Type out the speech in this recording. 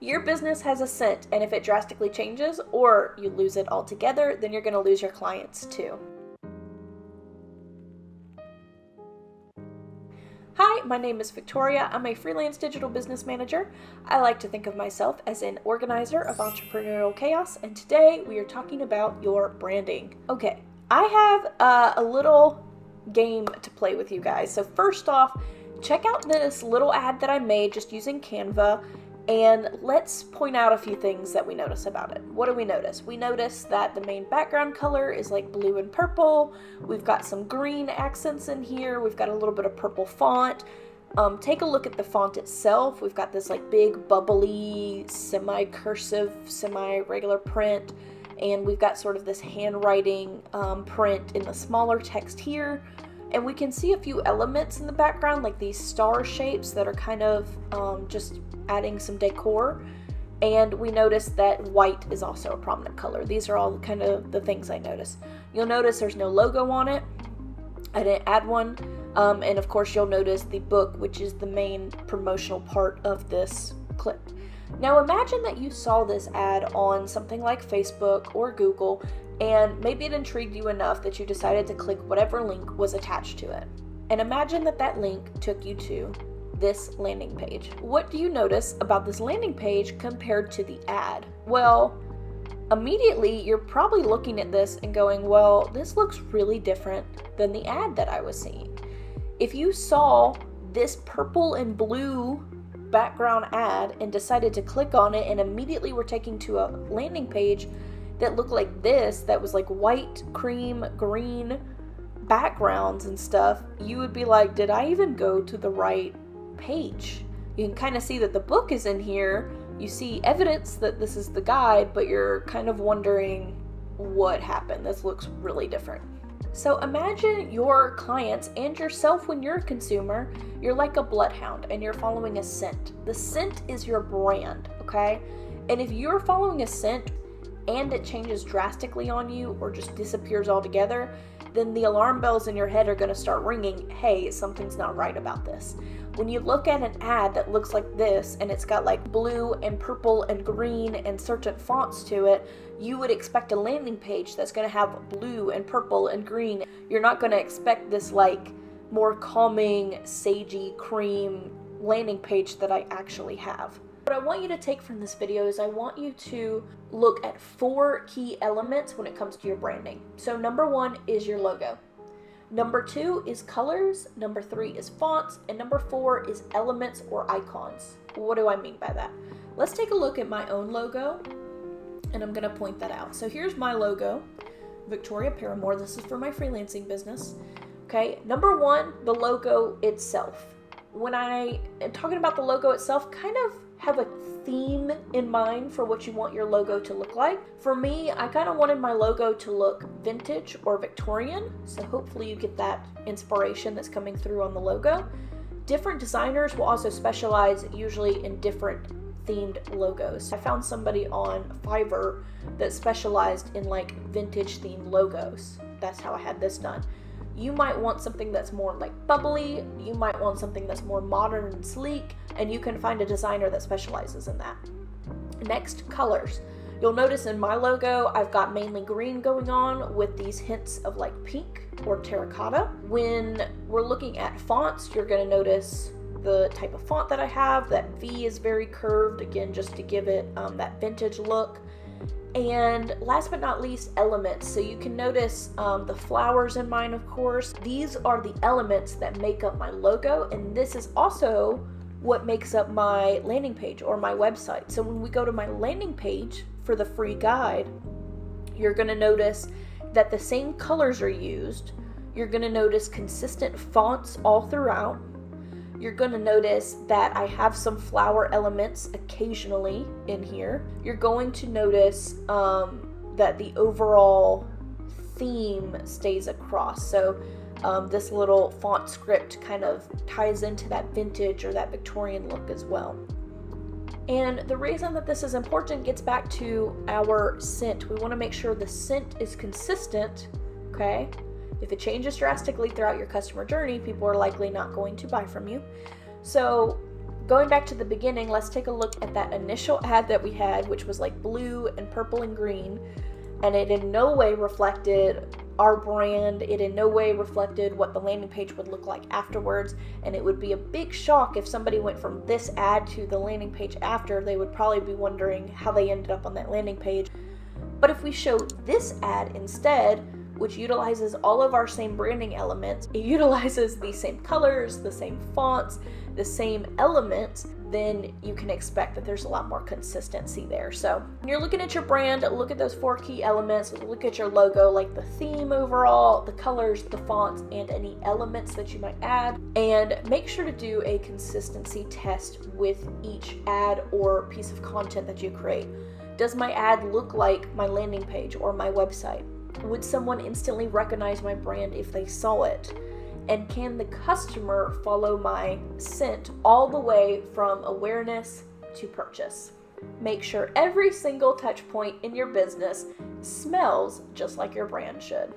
Your business has a scent, and if it drastically changes or you lose it altogether, then you're going to lose your clients too. Hi, my name is Victoria. I'm a freelance digital business manager. I like to think of myself as an organizer of entrepreneurial chaos, and today we are talking about your branding. Okay, I have a little game to play with you guys. So first off, check out this little ad that I made just using Canva, and let's point out a few things that we notice about it. What do we notice? We notice that the main background color is like blue and purple. We've got some green accents in here. We've got a little bit of purple font. Take a look at the font itself. We've got this like big bubbly semi-cursive, semi-regular print, and we've got sort of this handwriting print in the smaller text here. And we can see a few elements in the background, like these star shapes that are kind of just adding some decor. And we notice that white is also a prominent color. These are all kind of the things I notice. You'll notice there's no logo on it. I didn't add one. And of course you'll notice the book, which is the main promotional part of this clip. Now imagine that you saw this ad on something like Facebook or Google, and maybe it intrigued you enough that you decided to click whatever link was attached to it. And imagine that that link took you to this landing page. What do you notice about this landing page compared to the ad? Well, immediately you're probably looking at this and going, well, this looks really different than the ad that I was seeing. If you saw this purple and blue background ad and decided to click on it and immediately were taken to a landing page that looked like this, that was like white, cream, green backgrounds and stuff, you would be like, did I even go to the right page? You can kind of see that the book is in here. You see evidence that this is the guide, but you're kind of wondering what happened. This looks really different. So imagine your clients and yourself when you're a consumer, you're like a bloodhound and you're following a scent. The scent is your brand, okay? And if you're following a scent and it changes drastically on you or just disappears altogether, then the alarm bells in your head are going to start ringing, hey, something's not right about this. When you look at an ad that looks like this and it's got like blue and purple and green and certain fonts to it, you would expect a landing page that's going to have blue and purple and green. You're not going to expect this like more calming, sagey, cream landing page that I actually have. What I want you to take from this video is I want you to look at 4 key elements when it comes to your branding. So number 1 is your logo. Number 2 is colors. Number 3 is fonts. And number 4 is elements or icons. What do I mean by that? Let's take a look at my own logo, and I'm going to point that out. So here's my logo, Victoria Paramore. This is for my freelancing business. Okay, number 1, the logo itself. When I am talking about the logo itself, kind of have a theme in mind for what you want your logo to look like. For me, I kind of wanted my logo to look vintage or Victorian, so hopefully you get that inspiration that's coming through on the logo. Different designers will also specialize usually in different themed logos. I found somebody on Fiverr that specialized in like vintage themed logos. That's how I had this done. You might want something that's more like bubbly, you might want something that's more modern and sleek, and you can find a designer that specializes in that. Next, colors. You'll notice in my logo, I've got mainly green going on with these hints of like pink or terracotta. When we're looking at fonts, you're going to notice the type of font that I have. That V is very curved, again, just to give it that vintage look. And last but not least, elements. So you can notice the flowers in mine, of course. These are the elements that make up my logo, and this is also what makes up my landing page or my website. So when we go to my landing page for the free guide, you're going to notice that the same colors are used. You're going to notice consistent fonts all throughout. You're going to notice that I have some flower elements occasionally in here. You're going to notice that the overall theme stays across. So this little font script kind of ties into that vintage or that Victorian look as well. And the reason that this is important gets back to our scent. We want to make sure the scent is consistent, okay? If it changes drastically throughout your customer journey, people are likely not going to buy from you. So Going back to the beginning, let's take a look at that initial ad that we had, which was like blue and purple and green, and it in no way reflected our brand. It in no way reflected what the landing page would look like afterwards, and it would be a big shock if somebody went from this ad to the landing page after. They would probably be wondering how they ended up on that landing page. But if we show this ad instead, which utilizes all of our same branding elements, it utilizes the same colors, the same fonts, the same elements, then you can expect that there's a lot more consistency there. So when you're looking at your brand, look at those 4 key elements, look at your logo, like the theme overall, the colors, the fonts, and any elements that you might add, and make sure to do a consistency test with each ad or piece of content that you create. Does my ad look like my landing page or my website? Would someone instantly recognize my brand if they saw it? And can the customer follow my scent all the way from awareness to purchase? Make sure every single touch point in your business smells just like your brand should.